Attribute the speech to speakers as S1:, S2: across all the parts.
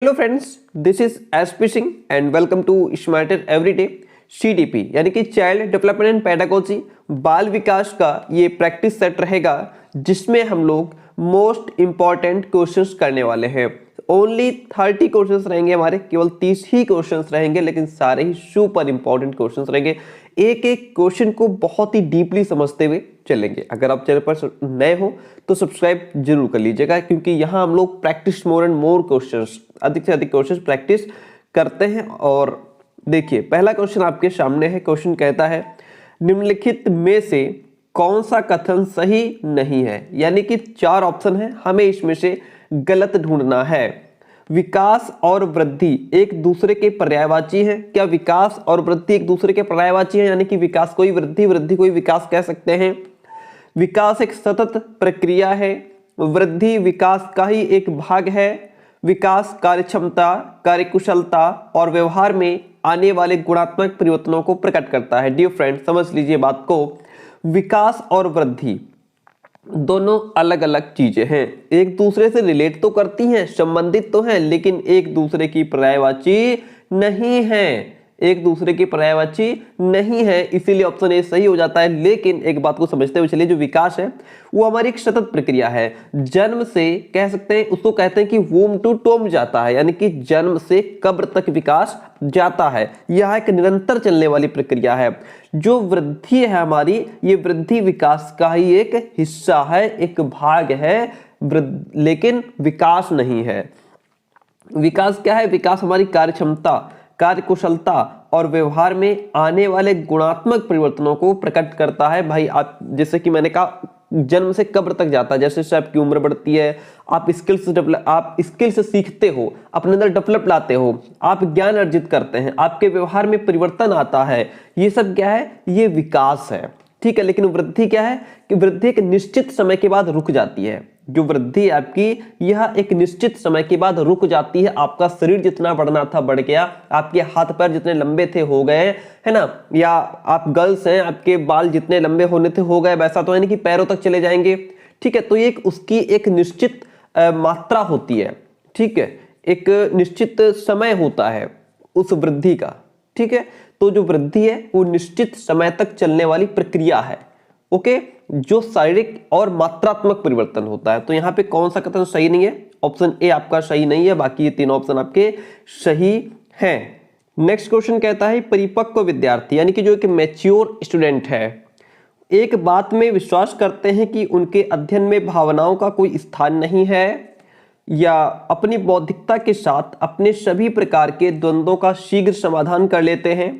S1: Hello friends, this is SP Singh and welcome to smarter everyday CDP यानी कि child development and pedagogy बाल विकास का ये प्रैक्टिस सेट रहेगा जिसमें हम लोग मोस्ट इंपॉर्टेंट क्वेश्चंस करने वाले हैं। ओनली 30 क्वेश्चंस रहेंगे हमारे, केवल 30 ही क्वेश्चंस रहेंगे, लेकिन सारे ही सुपर इंपॉर्टेंट क्वेश्चंस रहेंगे। एक एक क्वेश्चन को बहुत ही डीपली समझते हुए चलेंगे। अगर आप चैनल पर नए हो तो सब्सक्राइब जरूर कर लीजिएगा, क्योंकि यहाँ हम लोग practice more and more questions, अधिक से अधिक क्वेश्चंस प्रैक्टिस करते हैं। और देखिए, पहला क्वेश्चन आपके सामने है। क्वेश्चन कहता है निम्नलिखित में से कौन सा कथन सही नहीं है, यानी कि 4 ऑप्शन है, हमें इसमें से गलत ढूंढना है। विकास और वृद्धि एक दूसरे के पर्यायवाची हैं। क्या विकास और वृद्धि एक दूसरे के पर्यायवाची हैं, यानी कि विकास कोई वृद्धि, वृद्धि कोई विकास कह सकते हैं। विकास एक सतत प्रक्रिया है, वृद्धि विकास का ही एक भाग है। विकास कार्यक्षमता, कार्यकुशलता और व्यवहार में आने वाले गुणात्मक परिवर्तनों को प्रकट करता है। डियर फ्रेंड, समझ लीजिए बात को, विकास और वृद्धि दोनों अलग अलग चीजें हैं। एक दूसरे से रिलेट तो करती हैं, संबंधित तो हैं, लेकिन एक दूसरे की पर्यायवाची नहीं है, एक दूसरे की पर्यायवाची नहीं है। इसीलिए ऑप्शन ए सही हो जाता है। लेकिन एक बात को समझते हुए चलिए, जो विकास है वो हमारी एक सतत प्रक्रिया है। जन्म से कह सकते हैं, उसको कहते हैं कि वूम टू टोम जाता है, यानी कि जन्म से कब्र तक विकास जाता है। यह एक निरंतर चलने वाली प्रक्रिया है। जो वृद्धि है हमारी, ये वृद्धि विकास का ही एक हिस्सा है, एक भाग है, लेकिन विकास नहीं है। विकास क्या है? विकास हमारी कार्यक्षमता, कार्यकुशलता और व्यवहार में आने वाले गुणात्मक परिवर्तनों को प्रकट करता है। भाई, आप जैसे कि मैंने कहा, जन्म से कब्र तक जाता है। जैसे जैसे आपकी उम्र बढ़ती है, आप स्किल्स सीखते हो, अपने अंदर डेवलप लाते हो, आप ज्ञान अर्जित करते हैं, आपके व्यवहार में परिवर्तन आता है। ये सब क्या है? ये विकास है, ठीक है। लेकिन वृद्धि क्या है कि वृद्धि एक निश्चित समय के बाद रुक जाती है। जो वृद्धि आपकी, यह एक निश्चित समय के बाद रुक जाती है। आपका शरीर जितना बढ़ना था बढ़ गया, आपके हाथ पैर जितने लंबे थे हो गए, है ना, या आप गर्ल्स हैं, आपके बाल जितने लंबे होने थे हो गए, वैसा तो है नहीं कि पैरों तक चले जाएंगे, ठीक है। तो ये उसकी एक निश्चित मात्रा होती है, ठीक है, एक निश्चित समय होता है उस वृद्धि का, ठीक है। तो जो वृद्धि है वो निश्चित समय तक चलने वाली प्रक्रिया है, ओके, जो शारीरिक और मात्रात्मक परिवर्तन होता है। तो यहाँ पे कौन सा कथन सही नहीं है? ऑप्शन ए आपका सही नहीं है, बाकी ये 3 ऑप्शन आपके सही हैं। नेक्स्ट क्वेश्चन कहता है परिपक्व विद्यार्थी, यानी कि जो एक मैच्योर स्टूडेंट है, एक बात में विश्वास करते हैं कि उनके अध्ययन में भावनाओं का कोई स्थान नहीं है, या अपनी बौद्धिकता के साथ अपने सभी प्रकार के द्वंद्वों का शीघ्र समाधान कर लेते हैं,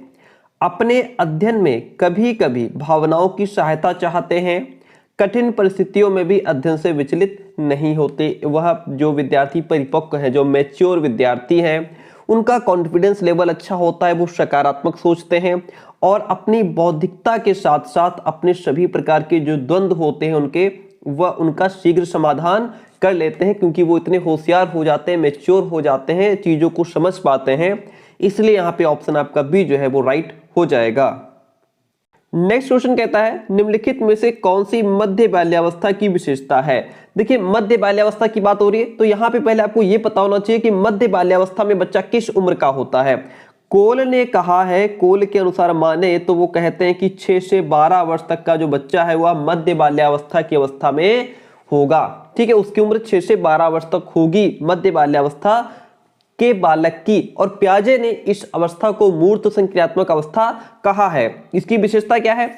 S1: अपने अध्ययन में कभी कभी भावनाओं की सहायता चाहते हैं, कठिन परिस्थितियों में भी अध्ययन से विचलित नहीं होते। वह जो विद्यार्थी परिपक्व है, जो मैच्योर विद्यार्थी हैं, उनका कॉन्फिडेंस लेवल अच्छा होता है, वो सकारात्मक सोचते हैं और अपनी बौद्धिकता के साथ साथ अपने सभी प्रकार के जो द्वंद्व होते हैं उनका शीघ्र समाधान कर लेते हैं, क्योंकि वो इतने होशियार हो जाते हैं, मैच्योर हो जाते हैं, चीजों को समझ पाते हैं। इसलिए यहाँ पे ऑप्शन आपका बी जो है वो राइट हो जाएगा। नेक्स्ट क्वेश्चन कहता है निम्नलिखित में से कौन सी मध्य बाल्यावस्था की विशेषता है। देखिए, मध्य बाल्यावस्था की बात हो रही है, तो यहाँ पे पहले आपको ये पता होना चाहिए कि मध्य बाल्यावस्था में बच्चा किस उम्र का होता है। कोल ने कहा है, कोल के अनुसार माने तो वो कहते हैं कि 6 से 12 वर्ष तक का जो बच्चा है वह मध्य बाल्यावस्था की अवस्था में होगा, ठीक है। उसकी उम्र 6 से 12 वर्ष तक होगी मध्य बाल्यावस्था के बालक की। और प्याजे ने इस अवस्था को मूर्त संक्रियात्मक अवस्था कहा है। इसकी विशेषता क्या है?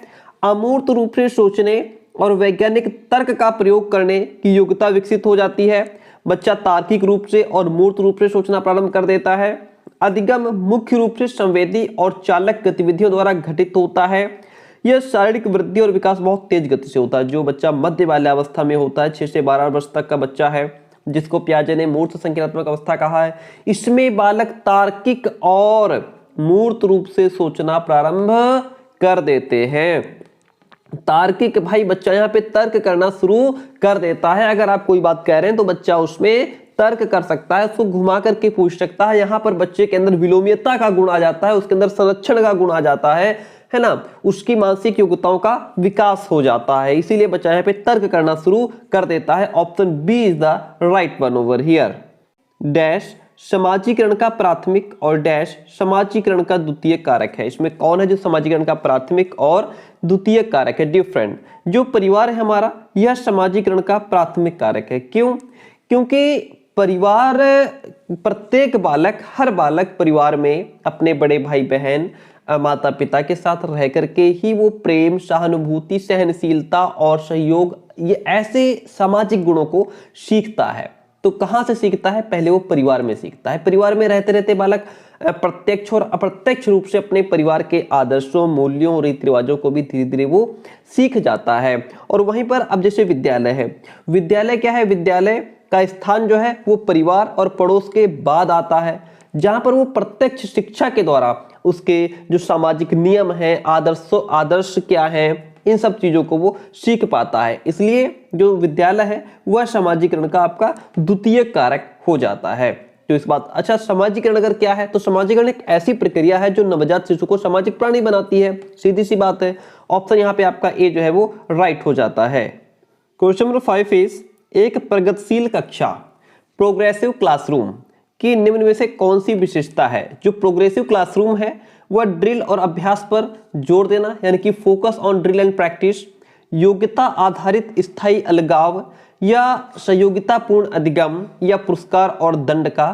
S1: अमूर्त रूप से सोचने और वैज्ञानिक तर्क का प्रयोग करने की योग्यता विकसित हो जाती है। बच्चा तार्किक रूप से और मूर्त रूप से सोचना प्रारंभ कर देता है। अधिगम मुख्य रूप से संवेदी और चालक गतिविधियों द्वारा घटित होता है। यह शारीरिक वृद्धि और विकास बहुत तेज गति से होता है। जो बच्चा मध्य बाल्यावस्था में होता है, 6 से 12 वर्ष तक का बच्चा है, जिसको प्याजे ने मूर्त संक्रियात्मक अवस्था कहा है, इसमें बालक तार्किक और मूर्त रूप से सोचना प्रारंभ कर देते हैं। तार्किक, भाई बच्चा यहाँ पे तर्क करना शुरू कर देता है। अगर आप कोई बात कह रहे हैं तो बच्चा उसमें तर्क कर सकता है, उसको घुमा करके पूछ सकता है। यहाँ पर बच्चे के अंदर विलोम्यता का गुण आ जाता है, उसके अंदर संरक्षण का गुण आ जाता है ना, उसकी मानसिक योग्यताओं का विकास हो जाता है। इसीलिए बच्चा यहाँ पे तर्क करना शुरू कर देता है। Option B is the right one over here. Dash समाजीकरण का प्राथमिक और डैश समाजीकरण का द्वितीय कारक है। इसमें कौन है जो समाजीकरण का प्राथमिक और द्वितीय कारक है? डिफरेंट। जो परिवार है हमारा, यह समाजीकरण का प्राथमिक कारक है। क्यों? क्योंकि परिवार, प्रत्येक बालक, हर बालक परिवार में अपने बड़े भाई बहन, माता पिता के साथ रह करके ही वो प्रेम, सहानुभूति, सहनशीलता और सहयोग, ये ऐसे सामाजिक गुणों को सीखता है। तो कहाँ से सीखता है? पहले वो परिवार में सीखता है। परिवार में रहते रहते बालक प्रत्यक्ष और अप्रत्यक्ष रूप से अपने परिवार के आदर्शों, मूल्यों, रीति रिवाजों को भी धीरे धीरे वो सीख जाता है। और वहीं पर अब जैसे विद्यालय है, विद्यालय क्या है? विद्यालय का स्थान जो है वो परिवार और पड़ोस के बाद आता है, जहां पर वो प्रत्यक्ष शिक्षा के द्वारा उसके जो सामाजिक नियम हैं, आदर्श क्या हैं, इन सब चीजों को वो सीख पाता है। इसलिए जो विद्यालय है वह समाजीकरण का आपका द्वितीय कारक हो जाता है। तो इस बात, अच्छा समाजीकरण अगर क्या है, तो समाजीकरण एक ऐसी प्रक्रिया है जो नवजात शिशु को सामाजिक प्राणी बनाती है। सीधी सी बात है। ऑप्शन यहाँ पे आपका ए जो है वो राइट हो जाता है। क्वेश्चन नंबर 5 इज, एक प्रगतिशील कक्षा, प्रोग्रेसिव क्लासरूम की निम्न में से कौन सी विशेषता है? जो प्रोग्रेसिव क्लासरूम है वह ड्रिल और अभ्यास पर जोर देना, यानी कि focus on drill and practice, योग्यता आधारित स्थायी अलगाव, या सहयोगितापूर्ण अधिगम, या पुरस्कार और दंड का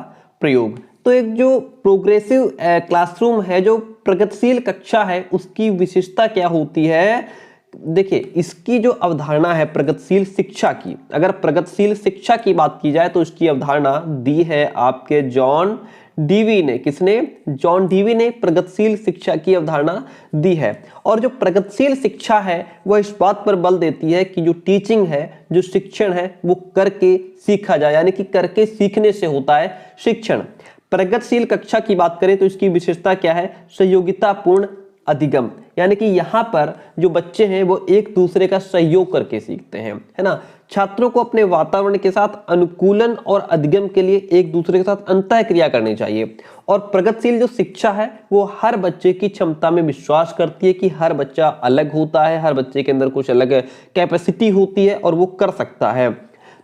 S1: प्रयोग। तो एक जो प्रोग्रेसिव क्लासरूम है, जो प्रगतिशील कक्षा है, उसकी विशेषता क्या होती है? देखिए, इसकी जो अवधारणा है प्रगतिशील शिक्षा की, अगर प्रगतिशील शिक्षा की बात की जाए तो इसकी अवधारणा दी है आपके जॉन डीवी ने। किसने? जॉन डीवी ने प्रगतिशील शिक्षा की अवधारणा दी है। और जो प्रगतिशील शिक्षा है वह इस बात पर बल देती है कि जो टीचिंग है, जो शिक्षण है, वो करके सीखा जाए, यानी कि करके सीखने से होता है शिक्षण। प्रगतिशील कक्षा की बात करें तो इसकी विशेषता क्या है? सहयोगितापूर्ण अधिगम, यानी कि यहाँ पर जो बच्चे हैं वो एक दूसरे का सहयोग करके सीखते हैं, है ना। छात्रों को अपने वातावरण के साथ अनुकूलन और अधिगम के लिए एक दूसरे के साथ अंतः क्रिया करनी चाहिए। और प्रगतिशील जो शिक्षा है वो हर बच्चे की क्षमता में विश्वास करती है कि हर बच्चा अलग होता है, हर बच्चे के अंदर कुछ अलग कैपेसिटी होती है और वो कर सकता है।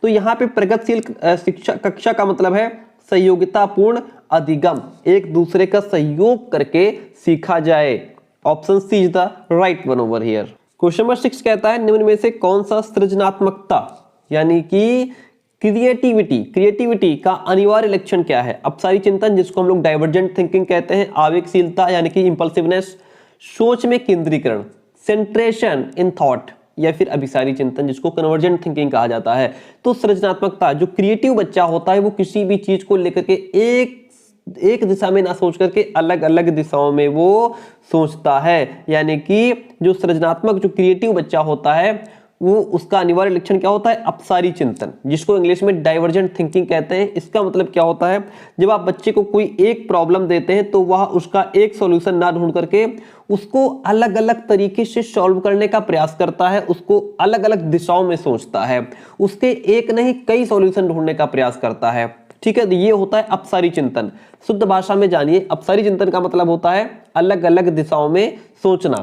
S1: तो यहाँ पे प्रगतिशील शिक्षा कक्षा का मतलब है सहयोगितापूर्ण अधिगम, एक दूसरे का सहयोग करके सीखा जाए। Option C is the right one over here. Question number 6 कहता है, निम्न में से कौन सा सृजनात्मकता यानी कि क्रिएटिविटी का अनिवार्य लक्षण क्या है? अपसारी चिंतन, जिसको हम लोग डाइवर्जेंट थिंकिंग कहते हैं, आवेगशीलता यानी कि इंपल्सिवनेस, सोच में केंद्रीकरण, सेंट्रेशन इन थॉट, या फिर अभिसारी चिंतन, जिसको कन्वर्जेंट थिंकिंग कहा जाता है। तो सृजनात्मकता, जो क्रिएटिव बच्चा होता है वो किसी भी चीज को लेकर के एक दिशा में ना सोच करके अलग अलग दिशाओं में वो सोचता है, यानी कि जो सृजनात्मक, जो क्रिएटिव बच्चा होता है वो, उसका अनिवार्य लक्षण क्या होता है? अपसारी चिंतन, जिसको इंग्लिश में डाइवर्जेंट थिंकिंग कहते हैं। इसका मतलब क्या होता है? जब आप बच्चे को कोई एक प्रॉब्लम देते हैं तो वह उसका एक सॉल्यूशन ना ढूंढ करके उसको अलग अलग तरीके से सॉल्व करने का प्रयास करता है, उसको अलग अलग दिशाओं में सोचता है, उसके एक नहीं कई सॉल्यूशन ढूंढने का प्रयास करता है। ठीक है, तो ये होता है अपसारी चिंतन। शुद्ध भाषा में जानिए, अपसारी चिंतन का मतलब होता है अलग अलग दिशाओं में सोचना,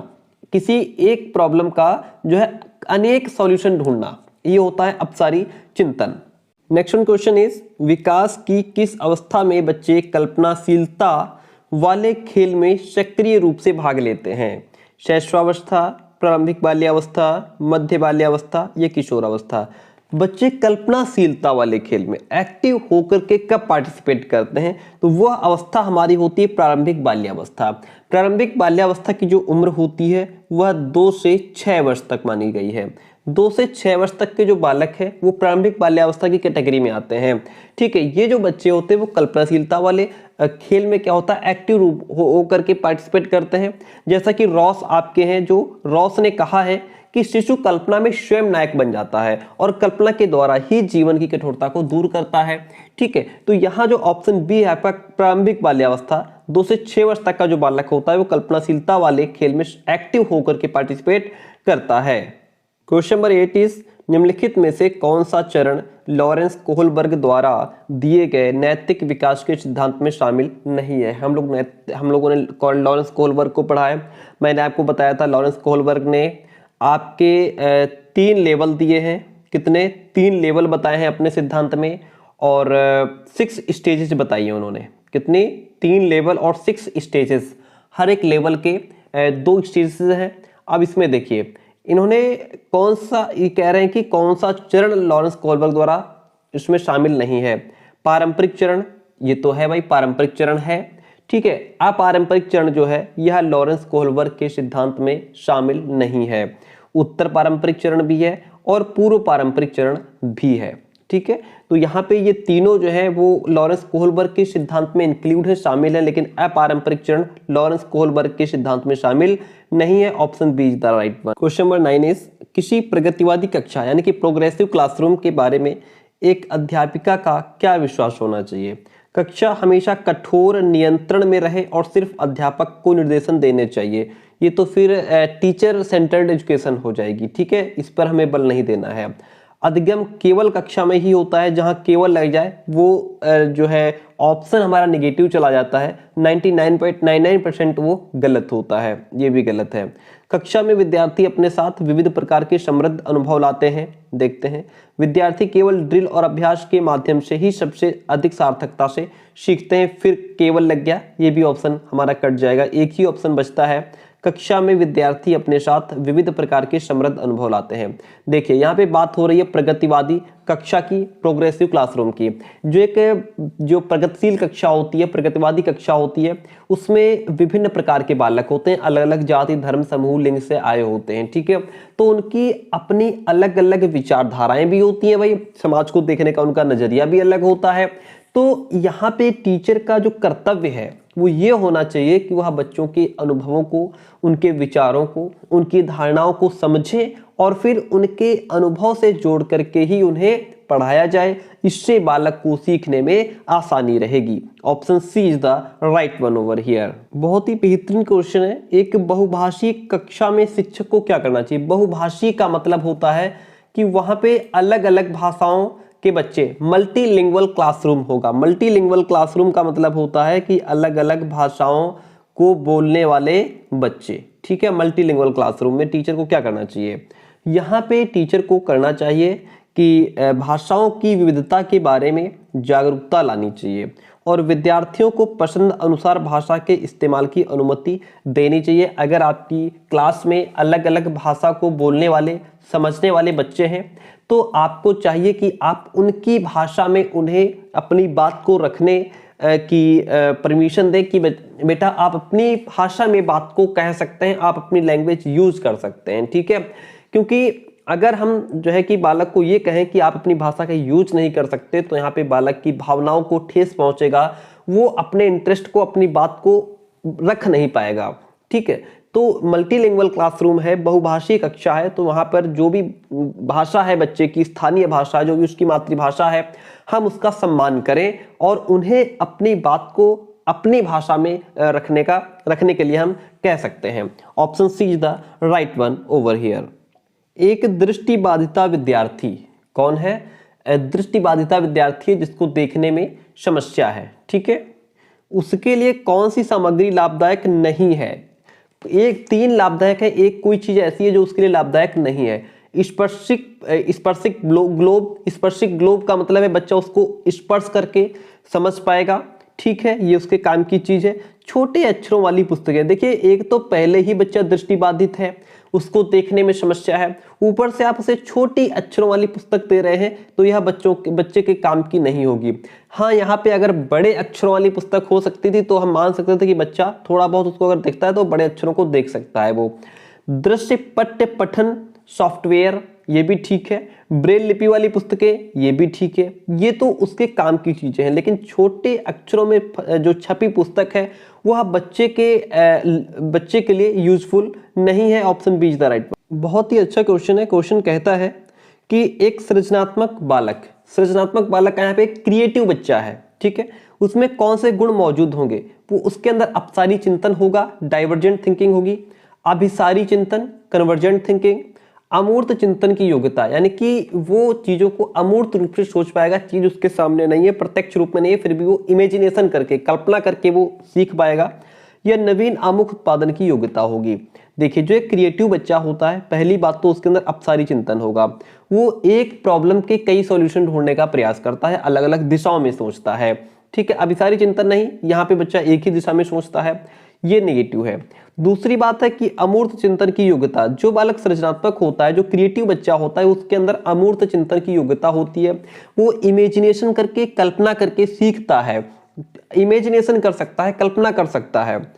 S1: किसी एक प्रॉब्लम का जो है अनेक सॉल्यूशन ढूंढना, ये होता है अपसारी चिंतन। नेक्स्ट क्वेश्चन इज, विकास की किस अवस्था में बच्चे कल्पनाशीलता वाले खेल में सक्रिय रूप से भाग लेते हैं? शैशवावस्था, प्रारंभिक बाल्यावस्था, मध्य बाल्यावस्था या किशोरावस्था? बच्चे कल्पनाशीलता वाले खेल में एक्टिव होकर के कब पार्टिसिपेट करते हैं? तो वह अवस्था हमारी होती है प्रारंभिक बाल्यावस्था। प्रारंभिक बाल्यावस्था की जो उम्र होती है वह 2 से 6 वर्ष तक मानी गई है। 2 से 6 वर्ष तक के जो बालक है वो प्रारंभिक बाल्यावस्था की कैटेगरी में आते हैं। ठीक है, ये जो बच्चे होते हैं वो कल्पनाशीलता वाले खेल में क्या होता है? एक्टिव रूप होकर के पार्टिसिपेट करते हैं। जैसा कि रॉस आपके हैं, जो रॉस ने कहा है कि शिशु कल्पना में स्वयं नायक बन जाता है और कल्पना के द्वारा ही जीवन की कठोरता को दूर करता है। ठीक है, तो यहाँ जो ऑप्शन बी है आपका प्रारंभिक बाल्यावस्था, 2 से 6 वर्ष तक का जो बालक होता है वो कल्पनाशीलता वाले खेल में एक्टिव होकर के पार्टिसिपेट करता है। क्वेश्चन नंबर 8 इज, निम्नलिखित में से कौन सा चरण लॉरेंस कोहलबर्ग द्वारा दिए गए नैतिक विकास के सिद्धांत में शामिल नहीं है? हम लोगों ने लॉरेंस कोहलबर्ग को पढ़ा है। मैंने आपको बताया था लॉरेंस कोहलबर्ग ने आपके 3 लेवल दिए हैं। कितने? 3 लेवल बताए हैं अपने सिद्धांत में। और 6 स्टेजेस बताइए उन्होंने। कितने? 3 लेवल और 6 स्टेजेस। हर एक लेवल के 2 स्टेजेस हैं। अब इसमें देखिए इन्होंने कौन सा, ये कह रहे हैं कि कौन सा चरण लॉरेंस कोहलबर्ग द्वारा इसमें शामिल नहीं है। पारंपरिक चरण, ये तो है भाई, पारंपरिक चरण है, ठीक है। अपारंपरिक चरण जो है यह लॉरेंस कोहलबर्ग के सिद्धांत में शामिल नहीं है। उत्तर पारंपरिक चरण भी है और पूर्व पारंपरिक चरण भी है, ठीक है। तो यहाँ पे ये तीनों जो है वो लॉरेंस कोहलबर्ग के सिद्धांत में इंक्लूड है, शामिल है, लेकिन अपारंपरिक चरण लॉरेंस कोहलबर्ग के सिद्धांत में शामिल नहीं है। Option B is the right one. Question number 9 is, किसी प्रगतिवादी कक्षा यानी कि प्रोग्रेसिव क्लासरूम के बारे में एक अध्यापिका का क्या विश्वास होना चाहिए? कक्षा हमेशा कठोर नियंत्रण में रहे और सिर्फ अध्यापक को निर्देशन देने चाहिए। ये तो फिर टीचर सेंटर्ड एजुकेशन हो जाएगी, ठीक है, इस पर हमें बल नहीं देना है। अधिगम केवल कक्षा में ही होता है, जहां केवल लग जाए वो जो है ऑप्शन हमारा नेगेटिव चला जाता है। 99.99% वो गलत होता है, ये भी गलत है। कक्षा में विद्यार्थी अपने साथ विविध प्रकार के समृद्ध अनुभव लाते हैं। देखते हैं, विद्यार्थी केवल ड्रिल और अभ्यास के माध्यम से ही सबसे अधिक सार्थकता से सीखते हैं। फिर केवल लग गया, ये भी ऑप्शन हमारा कट जाएगा। एक ही ऑप्शन बचता है, कक्षा में विद्यार्थी अपने साथ विविध प्रकार के समृद्ध अनुभव लाते हैं। देखिए यहाँ पे बात हो रही है प्रगतिवादी कक्षा की, प्रोग्रेसिव क्लासरूम की। जो प्रगतिशील कक्षा होती है, प्रगतिवादी कक्षा होती है, उसमें विभिन्न प्रकार के बालक होते हैं, अलग अलग जाति, धर्म, समूह, लिंग से आए होते हैं, ठीक है। तो उनकी अपनी अलग अलग विचारधाराएं भी होती हैं भाई, समाज को देखने का उनका नजरिया भी अलग होता है। तो यहाँ पे टीचर का जो कर्तव्य है वो ये होना चाहिए कि वह बच्चों के अनुभवों को, उनके विचारों को, उनकी धारणाओं को समझे और फिर उनके अनुभव से जोड़ करके ही उन्हें पढ़ाया जाए। इससे बालक को सीखने में आसानी रहेगी। Option C is the right one over here. बहुत ही बेहतरीन क्वेश्चन है। एक बहुभाषी कक्षा में शिक्षक को क्या करना चाहिए? बहुभाषी का मतलब होता है कि वहां पे अलग अलग भाषाओं के बच्चे, मल्टीलिंगुअल क्लासरूम होगा। मल्टीलिंगुअल क्लासरूम का मतलब होता है कि अलग अलग भाषाओं को बोलने वाले बच्चे, ठीक है। मल्टीलिंगुअल क्लासरूम में टीचर को क्या करना चाहिए? यहाँ पे टीचर को करना चाहिए कि भाषाओं की विविधता के बारे में जागरूकता लानी चाहिए और विद्यार्थियों को पसंद अनुसार भाषा के इस्तेमाल की अनुमति देनी चाहिए। अगर आपकी क्लास में अलग अलग भाषा को बोलने वाले, समझने वाले बच्चे हैं, तो आपको चाहिए कि आप उनकी भाषा में उन्हें अपनी बात को रखने की परमिशन दें कि बेटा आप अपनी भाषा में बात को कह सकते हैं, आप अपनी लैंग्वेज यूज कर सकते हैं, ठीक है। क्योंकि अगर हम जो है कि बालक को ये कहें कि आप अपनी भाषा का यूज नहीं कर सकते, तो यहाँ पे बालक की भावनाओं को ठेस पहुंचेगा, वो अपने इंटरेस्ट को, अपनी बात को रख नहीं पाएगा, ठीक है। तो मल्टीलिंगुअल क्लासरूम है, बहुभाषी कक्षा है, तो वहां पर जो भी भाषा है बच्चे की, स्थानीय भाषा जो भी उसकी मातृभाषा है, हम उसका सम्मान करें और उन्हें अपनी बात को अपनी भाषा में रखने के लिए हम कह सकते हैं। Option C is the right one over here. एक दृष्टिबाधिता विद्यार्थी कौन है? दृष्टिबाधिता विद्यार्थी है जिसको देखने में समस्या है, ठीक है। उसके लिए कौन सी सामग्री लाभदायक नहीं है? एक 3 लाभदायक है, एक कोई चीज ऐसी है जो उसके लिए लाभदायक नहीं है। स्पर्शिक ग्लोब का मतलब है बच्चा उसको स्पर्श करके समझ पाएगा, ठीक है, ये उसके काम की चीज है। छोटे अक्षरों वाली पुस्तकें, देखिए एक तो पहले ही बच्चा दृष्टिबाधित है, उसको देखने में समस्या है, ऊपर से आप उसे छोटी अक्षरों वाली पुस्तक दे रहे हैं, तो यह बच्चे के काम की नहीं होगी। हाँ, यहाँ पे अगर बड़े अक्षरों वाली पुस्तक हो सकती थी तो हम मान सकते थे कि बच्चा थोड़ा बहुत उसको अगर देखता है तो बड़े अक्षरों को देख सकता है वो। दृश्य पट्य पठन सॉफ्टवेयर, ये भी ठीक है। ब्रेल लिपि वाली पुस्तकें, ये भी ठीक है, ये तो उसके काम की चीजें हैं। लेकिन छोटे अक्षरों में जो छपी पुस्तक है वह बच्चे के लिए यूजफुल नहीं है। Option B is the right. बहुत ही अच्छा क्वेश्चन है। क्वेश्चन कहता है कि एक सृजनात्मक बालक यहाँ पे एक क्रिएटिव बच्चा है, ठीक है, उसमें कौन से गुण मौजूद होंगे? वो उसके अंदर अपसारी चिंतन होगा, डाइवर्जेंट थिंकिंग होगी, अभिसारी चिंतन, कन्वर्जेंट थिंकिंग, अमूर्त चिंतन की योग्यता, यानी कि वो चीजों को अमूर्त रूप से सोच पाएगा, चीज उसके सामने नहीं है, प्रत्यक्ष रूप में नहीं है, फिर भी वो इमेजिनेशन करके, कल्पना करके वो सीख पाएगा, या नवीन आमुख उत्पादन की योग्यता होगी। देखिए जो एक क्रिएटिव बच्चा होता है, पहली बात तो उसके अंदर अपसारी चिंतन होगा। वो एक प्रॉब्लम के कई सॉल्यूशन ढूंढने का प्रयास करता है, अलग अलग दिशाओं में सोचता है। ठीक है, अभिसारी चिंतन नहीं, यहाँ पे बच्चा एक ही दिशा में सोचता है, ये नेगेटिव है। दूसरी बात है कि अमूर्त चिंतन की योग्यता, जो बालक सृजनात्मक होता है, जो क्रिएटिव बच्चा होता है, उसके अंदर अमूर्त चिंतन की योग्यता होती है। वो इमेजिनेशन करके, कल्पना करके सीखता है, इमेजिनेशन कर सकता है, कल्पना कर सकता है।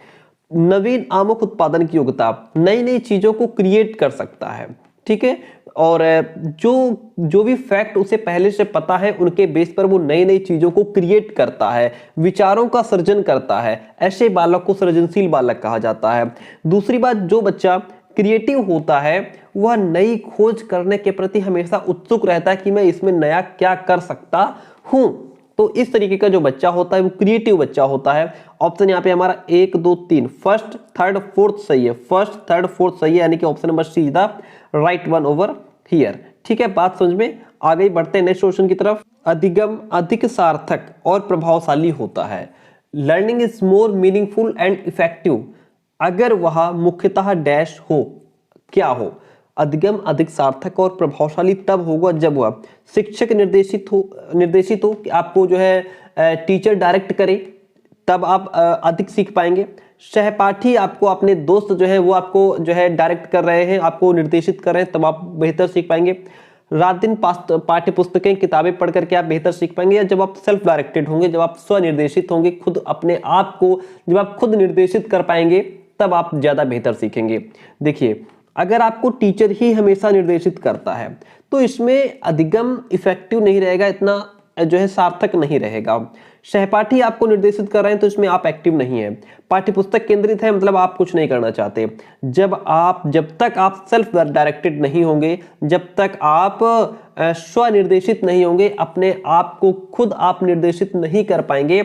S1: नवीन आमुख उत्पादन की योग्यता, नई नई चीजों को क्रिएट कर सकता है। ठीक है, और जो भी फैक्ट उसे पहले से पता है उनके बेस पर वो नई नई चीजों को क्रिएट करता है, विचारों का सृजन करता है। ऐसे बालक को सृजनशील बालक कहा जाता है। दूसरी बात, जो बच्चा क्रिएटिव होता है वह नई खोज करने के प्रति हमेशा उत्सुक रहता है कि मैं इसमें नया क्या कर सकता हूं। तो इस तरीके का जो बच्चा होता है वो क्रिएटिव बच्चा होता है। ऑप्शन यहाँ पे हमारा 1 2 3 फर्स्ट थर्ड फोर्थ सही है, फर्स्ट थर्ड फोर्थ सही है, यानी कि option number C is the right one over here. ठीक है, बात समझ में आगे बढ़ते हैं नेक्स्ट क्वेश्चन की तरफ। अधिगम अधिक सार्थक और प्रभावशाली होता है। Learning is more meaningful and effective अगर वह मुख्यतः डैश हो, क्या हो? अधिगम अधिक सार्थक और प्रभावशाली तब होगा जब वह शिक्षक निर्देशित हो कि आपको जो है टीचर डायरेक्ट करे, तब आप अधिक सीख पाएंगे। सहपाठी आपको, अपने दोस्त जो है वो आपको जो है डायरेक्ट कर रहे हैं, आपको निर्देशित कर रहे हैं, तब आप बेहतर सीख पाएंगे। रात दिन पाठ्य पुस्तकें किताबें पढ़ करके आप बेहतर सीख पाएंगे, या जब आप सेल्फ डायरेक्टेड होंगे, जब आप स्वनिर्देशित होंगे, खुद अपने आप को जब आप खुद निर्देशित कर पाएंगे, तब आप ज्यादा बेहतर सीखेंगे। देखिए, अगर आपको टीचर ही हमेशा निर्देशित करता है तो इसमें अधिगम इफेक्टिव नहीं रहेगा, इतना जो है सार्थक नहीं रहेगा। सहपाठी आपको निर्देशित कर रहे हैं तो इसमें आप एक्टिव नहीं है। पाठ्यपुस्तक केंद्रित है, मतलब आप कुछ नहीं करना चाहते। जब तक आप सेल्फ डायरेक्टेड नहीं होंगे, जब तक आप स्वनिर्देशित नहीं होंगे, अपने आप को खुद आप निर्देशित नहीं कर पाएंगे,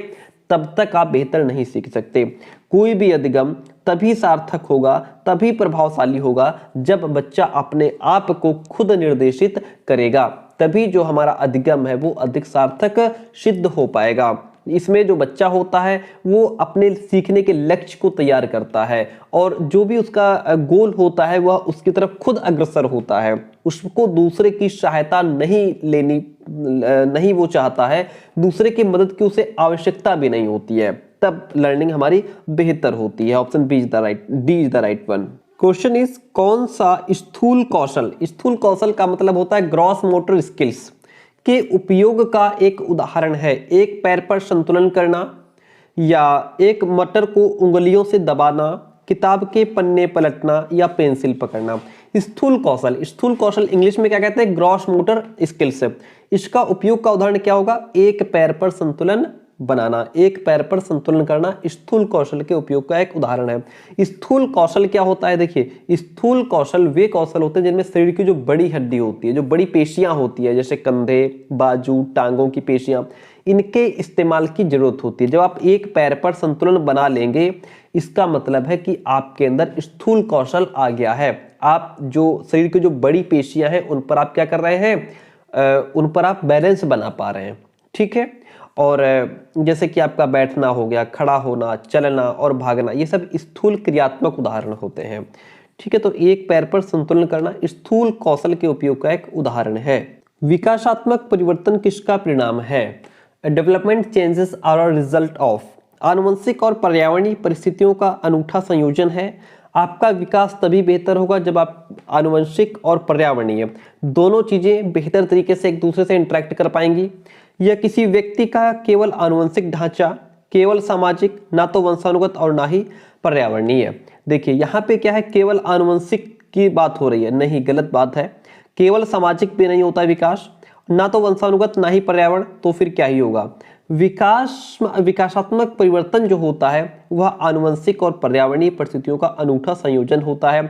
S1: तब तक आप बेहतर नहीं सीख सकते। कोई भी अधिगम तभी सार्थक होगा, तभी प्रभावशाली होगा जब बच्चा अपने आप को खुद निर्देशित करेगा, तभी जो हमारा अधिगम है वो अधिक सार्थक सिद्ध हो पाएगा। इसमें जो बच्चा होता है वो अपने सीखने के लक्ष्य को तैयार करता है, और जो भी उसका गोल होता है वह उसकी तरफ खुद अग्रसर होता है। उसको दूसरे की सहायता नहीं वो चाहता है, दूसरे की मदद की उसे आवश्यकता भी नहीं होती है, तब लर्निंग हमारी बेहतर होती है। Option D is the right one. Question is, कौन सा स्थूल कौशल का मतलब होता है ग्रॉस मोटर स्किल्स के उपयोग का एक उदाहरण है? एक पैर पर संतुलन करना, या एक मटर को उंगलियों से दबाना, किताब के पन्ने पलटना, या पेंसिल पकड़ना। स्थूल कौशल इंग्लिश में क्या कहते हैं? Gross motor skills. इसका उपयोग का उदाहरण क्या होगा? एक पैर पर संतुलन बनाना, एक पैर पर संतुलन करना स्थूल कौशल के उपयोग का एक उदाहरण है। स्थूल कौशल क्या होता है? देखिए, स्थूल कौशल वे कौशल होते हैं जिनमें शरीर की जो बड़ी हड्डी होती है, जो बड़ी पेशियां होती है, जैसे कंधे, बाजू, टांगों की पेशियां, इनके इस्तेमाल की जरूरत होती है। जब आप एक पैर पर संतुलन बना लेंगे, इसका मतलब है कि आपके अंदर स्थूल कौशल आ गया है। आप जो शरीर की जो बड़ी पेशियां हैं उन पर आप क्या कर रहे हैं? उन पर आप बैलेंस बना पा रहे हैं। ठीक है, और जैसे कि आपका बैठना हो गया, खड़ा होना, चलना और भागना, ये सब स्थूल क्रियात्मक उदाहरण होते हैं। ठीक है, तो एक पैर पर संतुलन करना स्थूल कौशल के उपयोग का एक उदाहरण है। विकासात्मक परिवर्तन किसका परिणाम है? Development changes are a result of. आनुवंशिक और पर्यावरणीय परिस्थितियों का अनूठा संयोजन है। आपका विकास तभी बेहतर होगा जब आप आनुवंशिक और पर्यावरणीय दोनों चीजें बेहतर तरीके से एक दूसरे से इंटरेक्ट कर पाएंगी। यह किसी व्यक्ति का केवल आनुवंशिक ढांचा, केवल सामाजिक, ना तो वंशानुगत और ना ही पर्यावरणीय। देखिए, यहाँ पे क्या है? केवल आनुवंशिक की बात हो रही है, नहीं, गलत बात है। केवल सामाजिक भी नहीं होता विकास, ना तो वंशानुगत ना ही पर्यावरण, तो फिर क्या ही होगा? विकासात्मक परिवर्तन जो होता है वह आनुवंशिक और पर्यावरणीय परिस्थितियों का अनूठा संयोजन होता है।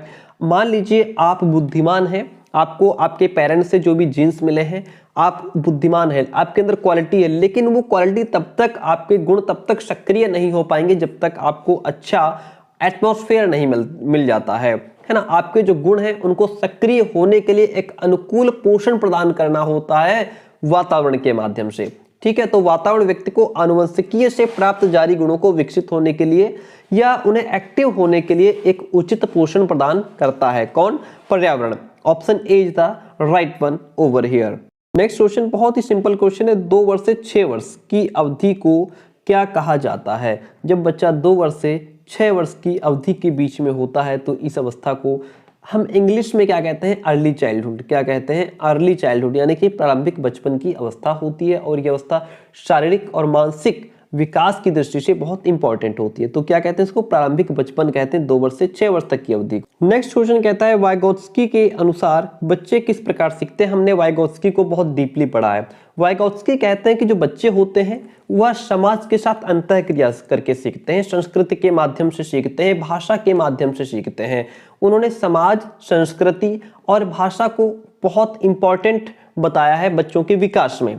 S1: मान लीजिए आप बुद्धिमान हैं, आपको आपके पेरेंट्स से जो भी जीन्स मिले हैं, आप बुद्धिमान हैं, आपके अंदर क्वालिटी है, लेकिन वो क्वालिटी तब तक, आपके गुण तब तक सक्रिय नहीं हो पाएंगे जब तक आपको अच्छा एटमॉस्फेयर नहीं मिल जाता है ना। आपके जो गुण हैं उनको सक्रिय होने के लिए एक अनुकूल पोषण प्रदान करना होता है वातावरण के माध्यम से। ठीक है, तो वातावरण व्यक्ति को आनुवंशिकीय से प्राप्त जारी गुणों को विकसित होने के लिए या उन्हें एक्टिव होने के लिए एक उचित पोषण प्रदान करता है। कौन? पर्यावरण। Option A is the right one over here. Next question बहुत ही सिंपल क्वेश्चन है। 2 वर्ष से 6 वर्ष की अवधि को क्या कहा जाता है? जब बच्चा 2 वर्ष से 6 वर्ष की अवधि के बीच में होता है तो इस अवस्था को हम इंग्लिश में क्या कहते हैं? Early childhood. क्या कहते हैं? अर्ली चाइल्डहुड, यानी कि प्रारंभिक बचपन की अवस्था होती है और यह अवस्था शारीरिक और मानसिक विकास की दृष्टि से बहुत इंपॉर्टेंट होती है। तो क्या कहते हैं इसको? प्रारंभिक बचपन कहते हैं 2 वर्ष से 6 वर्ष तक की अवधि। नेक्स्ट क्वेश्चन कहता है वाइगोत्स्की के अनुसार बच्चे किस प्रकार सीखते हैं? हमने वाइगोत्स्की को बहुत डीपली पढ़ा है। वाइगोत्स्की कहते हैं कि जो बच्चे होते हैं वह समाज के साथ अंतःक्रिया करके सीखते हैं, संस्कृति के माध्यम से सीखते हैं, भाषा के माध्यम से सीखते हैं। उन्होंने समाज, संस्कृति और भाषा को बहुत इंपॉर्टेंट बताया है बच्चों के विकास में।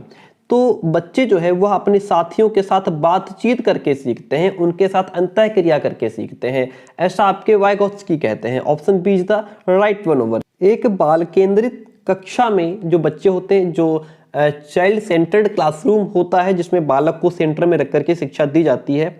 S1: तो बच्चे जो है वह अपने साथियों के साथ बातचीत करके सीखते हैं, उनके साथ अंतःक्रिया करके सीखते हैं, ऐसा आपके वाइगोत्स्की कहते हैं। Option B is the right one over. एक बाल केंद्रित कक्षा में जो बच्चे होते हैं, जो चाइल्ड सेंटर्ड क्लासरूम होता है जिसमें बालक को सेंटर में रख करके शिक्षा दी जाती है,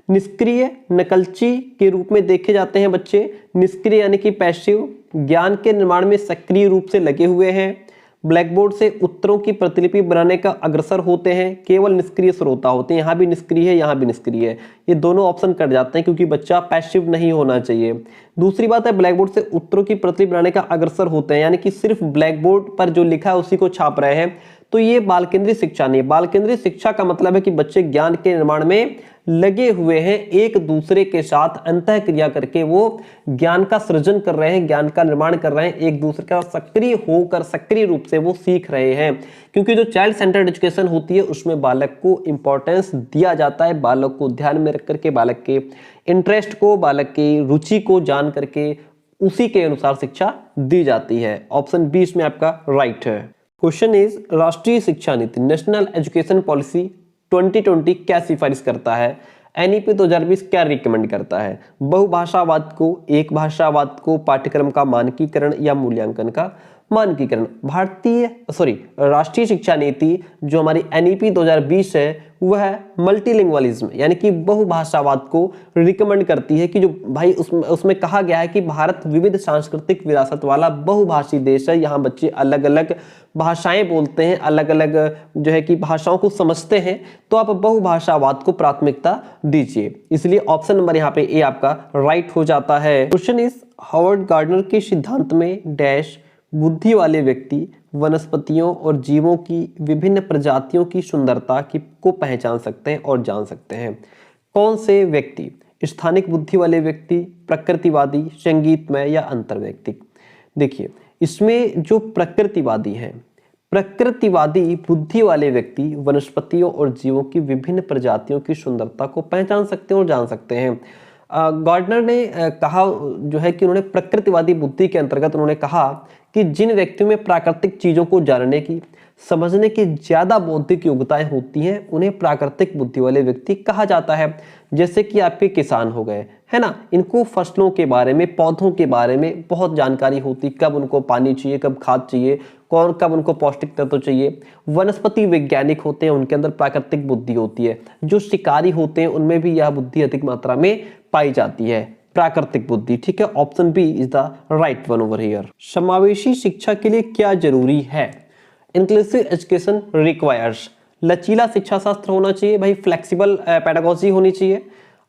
S1: निष्क्रिय नकलची के रूप में देखे जाते हैं बच्चे। निष्क्रिय यानी कि पैसिव, ज्ञान के निर्माण में सक्रिय रूप से लगे हुए हैं, ब्लैक बोर्ड से उत्तरों की प्रतिलिपि बनाने का अग्रसर होते हैं, केवल निष्क्रिय श्रोता होते हैं। यहाँ भी निष्क्रिय है, यहाँ भी निष्क्रिय है, ये दोनों ऑप्शन कट जाते हैं क्योंकि बच्चा पैसिव नहीं होना चाहिए। दूसरी बात है ब्लैक बोर्ड से उत्तरों की प्रतिलिपि बनाने का अग्रसर होते हैं, यानी कि सिर्फ ब्लैक बोर्ड पर जो लिखा है उसी को छाप रहे हैं। तो ये बाल केंद्रित शिक्षा नहीं है। बाल केंद्रित शिक्षा का मतलब है कि बच्चे ज्ञान के निर्माण में लगे हुए हैं, एक दूसरे के साथ अंतःक्रिया करके वो ज्ञान का सृजन कर रहे हैं, ज्ञान का निर्माण कर रहे हैं, एक दूसरे का सक्रिय होकर सक्रिय रूप से वो सीख रहे हैं। क्योंकि जो चाइल्ड सेंटर्ड एजुकेशन होती है उसमें बालक को इंपॉर्टेंस दिया जाता है, बालक को ध्यान में रख करके, बालक के इंटरेस्ट को, बालक की रुचि को जान करके उसी के अनुसार शिक्षा दी जाती है। ऑप्शन बी इसमें आपका राइट है। क्वेश्चन इज राष्ट्रीय शिक्षा नीति नेशनल एजुकेशन पॉलिसी 2020 क्या सिफारिश करता है? एनईपी 2020 क्या रिकमेंड करता है? बहुभाषावाद को, एक भाषावाद को, पाठ्यक्रम का मानकीकरण या मूल्यांकन का मानकीकरण? राष्ट्रीय शिक्षा नीति जो हमारी एनईपी 2020 है वह मल्टीलिंगुअलिज्म यानी कि बहुभाषावाद को रिकमेंड करती है कि जो भाई उसमें कहा गया है कि भारत विविध सांस्कृतिक विरासत वाला बहुभाषी देश है। यहाँ बच्चे अलग अलग भाषाएं बोलते हैं, अलग अलग जो है कि भाषाओं को समझते हैं, तो आप बहुभाषावाद को प्राथमिकता दीजिए। इसलिए ऑप्शन नंबर यहाँ पे ए आपका राइट हो जाता है। क्वेश्चन इज हावर्ड गार्डनर के सिद्धांत में डैश बुद्धि वाले व्यक्ति वनस्पतियों और जीवों की विभिन्न प्रजातियों की सुंदरता को पहचान सकते हैं और जान सकते हैं। कौन से व्यक्ति? स्थानिक बुद्धि वाले व्यक्ति, प्रकृतिवादी, संगीतमय या अंतर्वैयक्तिक? देखिए इसमें जो प्रकृतिवादी हैं, प्रकृतिवादी बुद्धि वाले व्यक्ति वनस्पतियों और जीवों की विभिन्न प्रजातियों की सुंदरता को पहचान सकते हैं और जान सकते हैं। गार्डनर ने कहा जो है कि उन्होंने प्रकृतिवादी बुद्धि के अंतर्गत उन्होंने कहा कि जिन व्यक्तियों में प्राकृतिक चीजों को जानने की, समझने की ज्यादा बौद्धिक योग्यताएं होती हैं उन्हें प्राकृतिक बुद्धि वाले व्यक्ति कहा जाता है। जैसे कि आपके किसान हो गए, है ना, इनको फसलों के बारे में, पौधों के बारे में बहुत जानकारी होती, कब उनको पानी चाहिए, कब खाद चाहिए, कब उनको पौष्टिक तत्व चाहिए। वनस्पति वैज्ञानिक होते हैं, उनके अंदर प्राकृतिक बुद्धि होती है। जो शिकारी होते हैं उनमें भी यह बुद्धि अधिक मात्रा में पाई जाती है, प्राकृतिक बुद्धि। ठीक है, option B is the right one over here. समावेशी शिक्षा के लिए क्या जरूरी है? Inclusive education requires. लचीला शिक्षा शास्त्र होना चाहिए भाई, फ्लेक्सिबल पेडागोजी होनी चाहिए,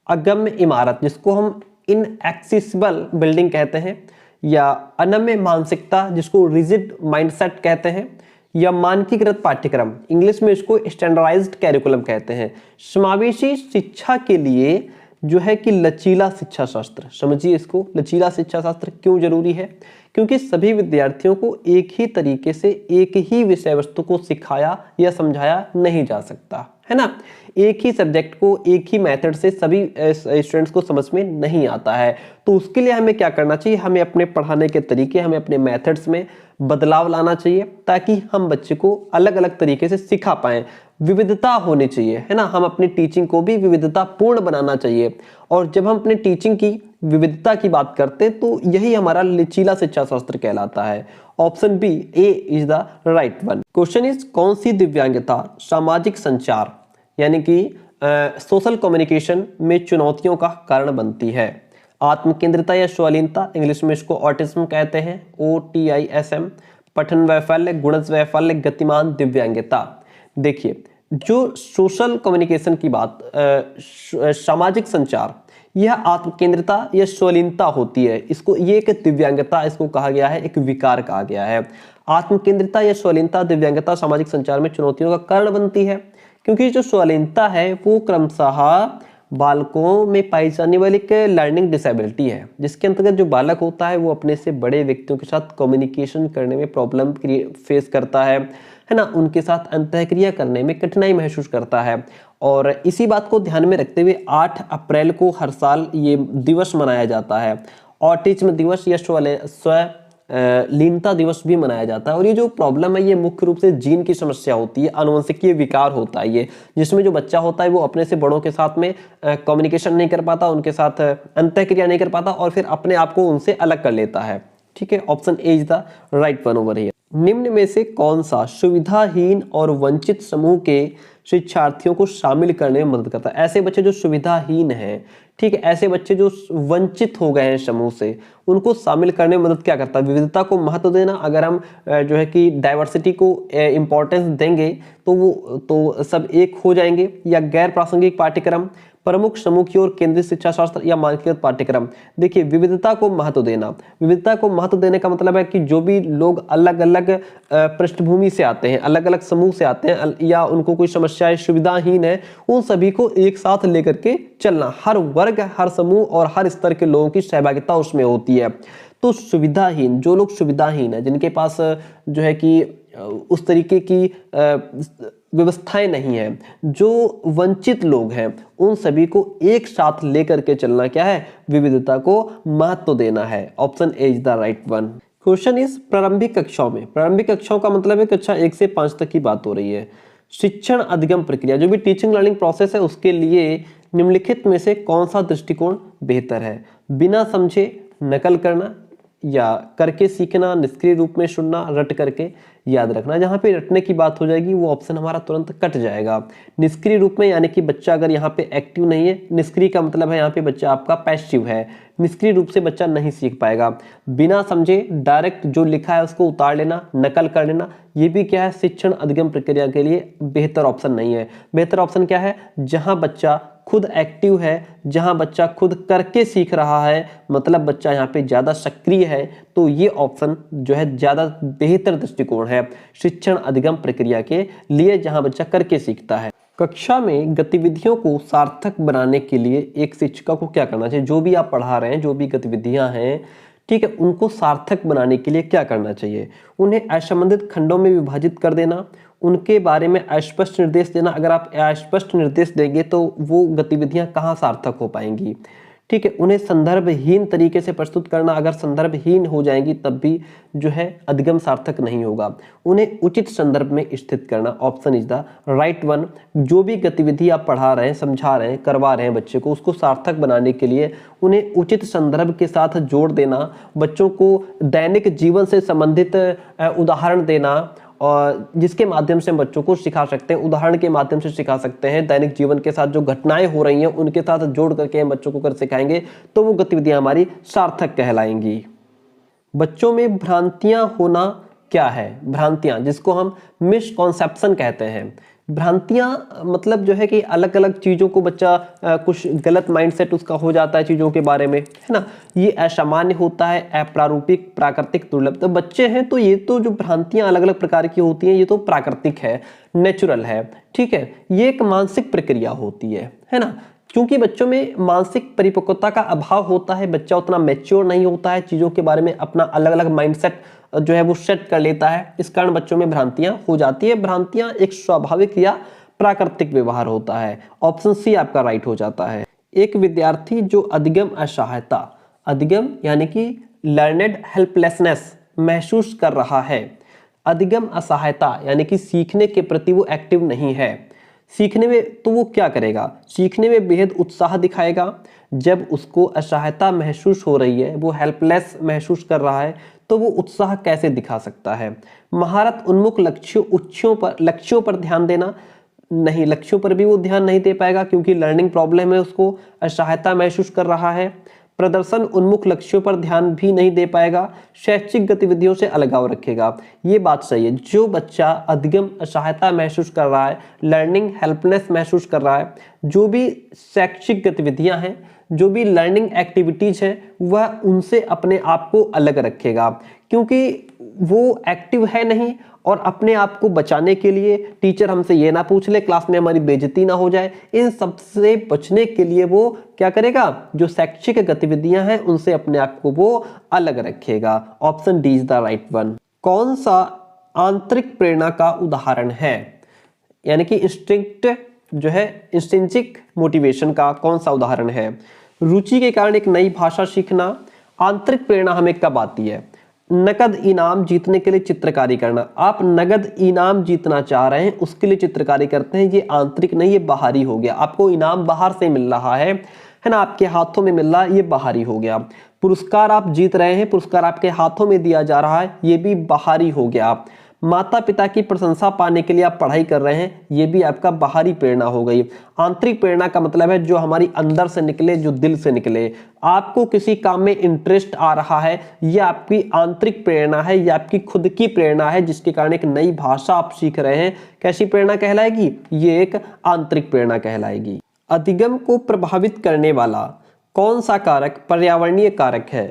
S1: अगम्य इमारत जिसको हम इनएक्सेसिबल बिल्डिंग कहते हैं, या अनम्य मानसिकता जिसको रिजिड माइंडसेट कहते हैं, या मानकीकृत पाठ्यक्रम, इंग्लिश में इसको स्टैंडर्डाइज्ड कैरिकुलम कहते हैं। समावेशी शिक्षा के लिए जो है कि लचीला शिक्षा शास्त्र, समझिए इसको, लचीला शिक्षा शास्त्र क्यों जरूरी है? क्योंकि सभी विद्यार्थियों को एक ही तरीके से एक ही विषय वस्तु को सिखाया या समझाया नहीं जा सकता, है ना। एक ही सब्जेक्ट को एक ही मेथड से सभी स्टूडेंट्स को समझ में नहीं आता है। तो उसके लिए हमें क्या करना चाहिए? हमें अपने पढ़ाने के तरीके, हमें अपने मेथड्स में बदलाव लाना चाहिए ताकि हम बच्चे को अलग अलग तरीके से सिखा पाएं। विविधता होनी चाहिए, है ना, हम अपनी टीचिंग को भी विविधतापूर्ण बनाना चाहिए। और जब हम अपने टीचिंग की विविधता की बात करते हैं तो यही हमारा लचीला शिक्षा शास्त्र कहलाता है। Option B A is the right one. Question is कौन सी दिव्यांगता सामाजिक संचार यानी कि सोशल कम्युनिकेशन में चुनौतियों का कारण बनती है? आत्मकेंद्रिता या स्वलीनता, इंग्लिश में इसको ऑटिज्म कहते हैं, OTISM, पठन वैफल्य, गुणज वैफल्य, गतिमान दिव्यांगता। देखिए जो सोशल कम्युनिकेशन की बात, सामाजिक संचार, यह आत्मकेंद्रिता या स्वलीनता होती है। इसको ये एक दिव्यांगता इसको कहा गया है, एक विकार कहा गया है। आत्मकेंद्रिता या स्वलीनता दिव्यांगता सामाजिक संचार में चुनौतियों का कारण बनती है, क्योंकि जो स्वलीनता है वो क्रमशः बालकों में पाई जाने वाली एक लर्निंग डिसेबिलिटी है, जिसके अंतर्गत जो बालक होता है वो अपने से बड़े व्यक्तियों के साथ कम्युनिकेशन करने में प्रॉब्लम फेस करता है ना, उनके साथ अंतःक्रिया करने में कठिनाई महसूस करता है। और इसी बात को ध्यान में रखते हुए 8 अप्रैल को हर साल ये दिवस मनाया जाता है, ऑटिज्म दिवस या लीनता दिवस भी मनाया जाता है। और ये जो प्रॉब्लम है ये मुख्य रूप से जीन की समस्या होती है, आनुवंशिकीय विकार होता है ये, जिसमें जो बच्चा होता है वो अपने से बड़ों के साथ में कम्युनिकेशन नहीं कर पाता, उनके साथ अंतःक्रिया नहीं कर पाता और फिर अपने आप को उनसे अलग कर लेता है। ठीक है, option A is the right one over here. निम्न में से कौन सा सुविधाहीन और वंचित समूह के शिक्षार्थियों को शामिल करने में मदद करता है? ऐसे बच्चे जो सुविधाहीन हैं, ठीक है, ऐसे बच्चे जो वंचित हो गए हैं समूह से, उनको शामिल करने में मदद क्या करता है? विविधता को महत्व देना। अगर हम जो है कि डाइवर्सिटी को इम्पोर्टेंस देंगे तो सब एक हो जाएंगे। या गैर प्रासंगिक पाठ्यक्रम, प्रमुख समूह की ओर केंद्रित शिक्षा शास्त्र या मानकीकृत पाठ्यक्रम। देखिए विविधता को महत्व देना, विविधता को महत्व देने का मतलब है कि जो भी लोग अलग अलग पृष्ठभूमि से आते हैं, अलग अलग समूह से आते हैं या उनको कोई समस्याएं सुविधाहीन है, उन सभी को एक साथ लेकर के चलना। हर वर्ग, हर समूह और हर स्तर के लोगों की सहभागिता उसमें होती है। तो सुविधाहीन, जो लोग सुविधाहीन है, जिनके पास जो है कि उस तरीके की व्यवस्थाएं नहीं है, जो वंचित लोग हैं, उन सभी को एक साथ लेकर के चलना क्या है? विविधता को महत्व देना है। Option A is the right one. Question is प्रारंभिक कक्षाओं में, प्रारंभिक कक्षाओं का मतलब है कक्षा 1 से 5 तक की बात हो रही है, शिक्षण अधिगम प्रक्रिया, जो भी टीचिंग लर्निंग प्रोसेस है, उसके लिए निम्नलिखित में से कौन सा दृष्टिकोण बेहतर है? बिना समझे नकल करना या करके सीखना, निष्क्रिय रूप में सुनना, रट करके याद रखना। जहाँ पे रटने की बात हो जाएगी वो ऑप्शन हमारा तुरंत कट जाएगा। निष्क्रिय रूप में यानी कि बच्चा अगर यहाँ पे एक्टिव नहीं है, निष्क्रिय का मतलब है यहाँ पे बच्चा आपका पैसिव है, निष्क्रिय रूप से बच्चा नहीं सीख पाएगा। बिना समझे डायरेक्ट जो लिखा है उसको उतार लेना, नकल कर लेना, ये भी क्या है? शिक्षण अधिगम प्रक्रिया के लिए बेहतर ऑप्शन नहीं है। बेहतर ऑप्शन क्या है? जहाँ बच्चा खुद एक्टिव है, जहां बच्चा खुद करके सीख रहा है, मतलब बच्चा यहाँ पे ज्यादा सक्रिय है, तो ये ऑप्शन जो है ज्यादा बेहतर दृष्टिकोण है शिक्षण अधिगम प्रक्रिया के लिए, जहां बच्चा करके सीखता है। कक्षा में गतिविधियों को सार्थक बनाने के लिए एक शिक्षक को क्या करना चाहिए? जो भी आप पढ़ा रहे हैं, जो भी गतिविधियां हैं, ठीक है, उनको सार्थक बनाने के लिए क्या करना चाहिए? उन्हें असंबंधित खंडों में विभाजित कर देना, उनके बारे में अस्पष्ट निर्देश देना। अगर आप अस्पष्ट निर्देश देंगे तो वो गतिविधियां कहाँ सार्थक हो पाएंगी? ठीक है, उन्हें संदर्भहीन तरीके से प्रस्तुत करना। अगर संदर्भहीन हो जाएंगी तब भी जो है अधिगम सार्थक नहीं होगा। उन्हें उचित संदर्भ में स्थित करना। Option is the right one. जो भी गतिविधि आप पढ़ा रहे हैं, समझा रहे हैं, करवा रहे हैं बच्चे को, उसको सार्थक बनाने के लिए उन्हें उचित संदर्भ के साथ जोड़ देना, बच्चों को दैनिक जीवन से संबंधित उदाहरण देना, और जिसके माध्यम से हम बच्चों को सिखा सकते हैं, उदाहरण के माध्यम से सिखा सकते हैं। दैनिक जीवन के साथ जो घटनाएं हो रही हैं उनके साथ जोड़ करके हम बच्चों को कर सिखाएंगे तो वो गतिविधियां हमारी सार्थक कहलाएंगी। बच्चों में भ्रांतियां होना क्या है? भ्रांतियां, जिसको हम मिसकॉन्सेप्शन कहते हैं। भ्रांतियां मतलब जो है कि अलग अलग चीजों को बच्चा कुछ गलत माइंडसेट उसका हो जाता है चीजों के बारे में, है ना। ये असामान्य होता है, अप्रारूपिक, प्राकृतिक, दुर्लभ। तो बच्चे हैं तो ये तो जो भ्रांतियां अलग अलग प्रकार की होती हैं ये तो प्राकृतिक है, नेचुरल है, ठीक है। ये एक मानसिक प्रक्रिया होती है ना। क्योंकि बच्चों में मानसिक परिपक्वता का अभाव होता है, बच्चा उतना मैच्योर नहीं होता है, चीजों के बारे में अपना अलग अलग माइंडसेट जो है वो सेट कर लेता है, इस कारण बच्चों में भ्रांतियां हो जाती है। भ्रांतियां एक स्वाभाविक या प्राकृतिक व्यवहार होता है। ऑप्शन सी आपका राइट हो जाता है। एक विद्यार्थी जो अधिगम असहायता, अधिगम यानी कि लर्नेड हेल्पलेसनेस महसूस कर रहा है, अधिगम असहायता यानी कि सीखने के प्रति वो एक्टिव नहीं है, सीखने में तो वो क्या करेगा? सीखने में बेहद उत्साह दिखाएगा। जब उसको असहायता महसूस हो रही है, वो हेल्पलेस महसूस कर रहा है, तो वो उत्साह कैसे दिखा सकता है? महारत उन्मुख लक्ष्यों पर ध्यान देना, नहीं, लक्ष्यों पर भी वो ध्यान नहीं दे पाएगा क्योंकि लर्निंग प्रॉब्लम है, उसको असहायता महसूस कर रहा है। प्रदर्शन उन्मुख लक्ष्यों पर ध्यान भी नहीं दे पाएगा, शैक्षिक गतिविधियों से अलगाव रखेगा। ये बात सही है। जो बच्चा अधिगम असहायता महसूस कर रहा है, लर्निंग हेल्पलेस महसूस कर रहा है, जो भी शैक्षिक गतिविधियां हैं, जो भी लर्निंग एक्टिविटीज है, वह उनसे अपने आप को अलग रखेगा क्योंकि वो एक्टिव है नहीं। और अपने आप को बचाने के लिए टीचर हमसे ये ना पूछ ले, क्लास में हमारी बेइज्जती ना हो जाए, इन सब से बचने के लिए वो क्या करेगा? जो शैक्षिक गतिविधियां हैं उनसे अपने आप को वो अलग रखेगा। Option D is the right one. कौन सा आंतरिक प्रेरणा का उदाहरण है? यानी कि इंस्ट्रिंसिक मोटिवेशन का कौन सा उदाहरण है? रुचि के कारण एक नई भाषा सीखना। आंतरिक प्रेरणा हमें कब आती है? नकद इनाम जीतने के लिए चित्रकारी करना। आप नगद इनाम जीतना चाह रहे हैं, उसके लिए चित्रकारी करते हैं, ये आंतरिक नहीं, ये बाहरी हो गया। आपको इनाम बाहर से मिल रहा है ना, आपके हाथों में मिल रहा है, ये बाहरी हो गया। पुरस्कार आप जीत रहे हैं, पुरस्कार आपके हाथों में दिया जा रहा है, ये भी बाहरी हो गया। माता पिता की प्रशंसा पाने के लिए आप पढ़ाई कर रहे हैं, ये भी आपका बाहरी प्रेरणा हो गई। आंतरिक प्रेरणा का मतलब है जो हमारी अंदर से निकले, जो दिल से निकले। आपको किसी काम में इंटरेस्ट आ रहा है, ये आपकी आंतरिक प्रेरणा है, ये आपकी खुद की प्रेरणा है, जिसके कारण एक नई भाषा आप सीख रहे हैं। कैसी प्रेरणा कहलाएगी? ये एक आंतरिक प्रेरणा कहलाएगी। अधिगम को प्रभावित करने वाला कौन सा कारक पर्यावरणीय कारक है?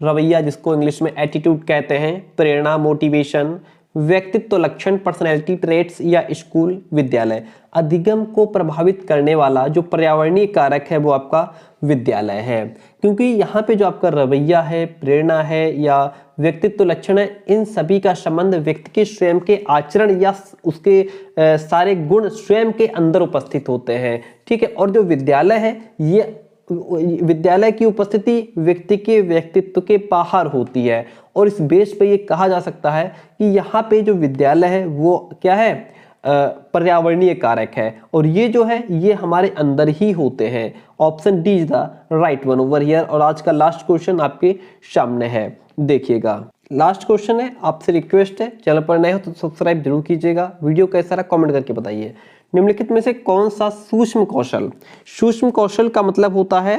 S1: रवैया जिसको इंग्लिश में एटीट्यूड कहते हैं, प्रेरणा मोटिवेशन, व्यक्तित्व लक्षण पर्सनैलिटी ट्रेट्स, या स्कूल विद्यालय। अधिगम को प्रभावित करने वाला जो पर्यावरणीय कारक है वो आपका विद्यालय है, क्योंकि यहाँ पे जो आपका रवैया है, प्रेरणा है या व्यक्तित्व लक्षण है, इन सभी का संबंध व्यक्ति के स्वयं के आचरण या उसके सारे गुण स्वयं के अंदर उपस्थित होते हैं। ठीक है। और जो विद्यालय है, ये विद्यालय की उपस्थिति व्यक्ति के व्यक्तित्व के बाहर होती है, और इस बेस पे ये कहा जा सकता है कि यहाँ पे जो विद्यालय है वो क्या है? पर्यावरणीय कारक है, और ये जो है ये हमारे अंदर ही होते हैं। Option D is the right one over here. और आज का लास्ट क्वेश्चन आपके सामने है, देखिएगा। लास्ट क्वेश्चन है, आपसे रिक्वेस्ट है, चैनल पर नए हो तो सब्सक्राइब जरूर कीजिएगा। वीडियो कैसा रहा कमेंट करके बताइए। निम्नलिखित में से कौन सा सूक्ष्म कौशल का मतलब होता है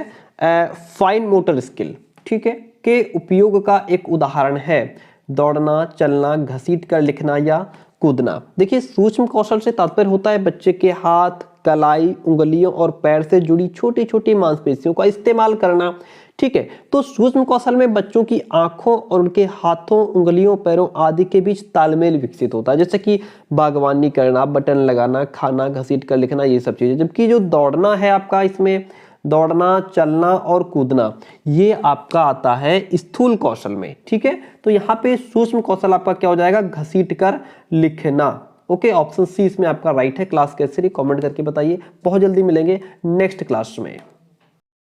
S1: फाइन मोटर स्किल, ठीक है, के उपयोग का एक उदाहरण है? दौड़ना, चलना, घसीट कर लिखना या कूदना। देखिए, सूक्ष्म कौशल से तात्पर्य होता है बच्चे के हाथ, कलाई, उंगलियों और पैर से जुड़ी छोटी छोटी मांसपेशियों का इस्तेमाल करना। ठीक है। तो सूक्ष्म कौशल में बच्चों की आंखों और उनके हाथों, उंगलियों, पैरों आदि के बीच तालमेल विकसित होता है, जैसे कि बागवानी करना, बटन लगाना, खाना, घसीट कर लिखना, ये सब चीजें। जबकि जो दौड़ना है आपका, इसमें दौड़ना, चलना और कूदना, ये आपका आता है स्थूल कौशल में। ठीक है। तो यहाँ पे सूक्ष्म कौशल आपका क्या हो जाएगा? घसीट कर लिखना। ओके, ऑप्शन सी इसमें आपका राइट है। क्लास कैसे रही कमेंट करके बताइए। बहुत जल्दी मिलेंगे नेक्स्ट क्लास में।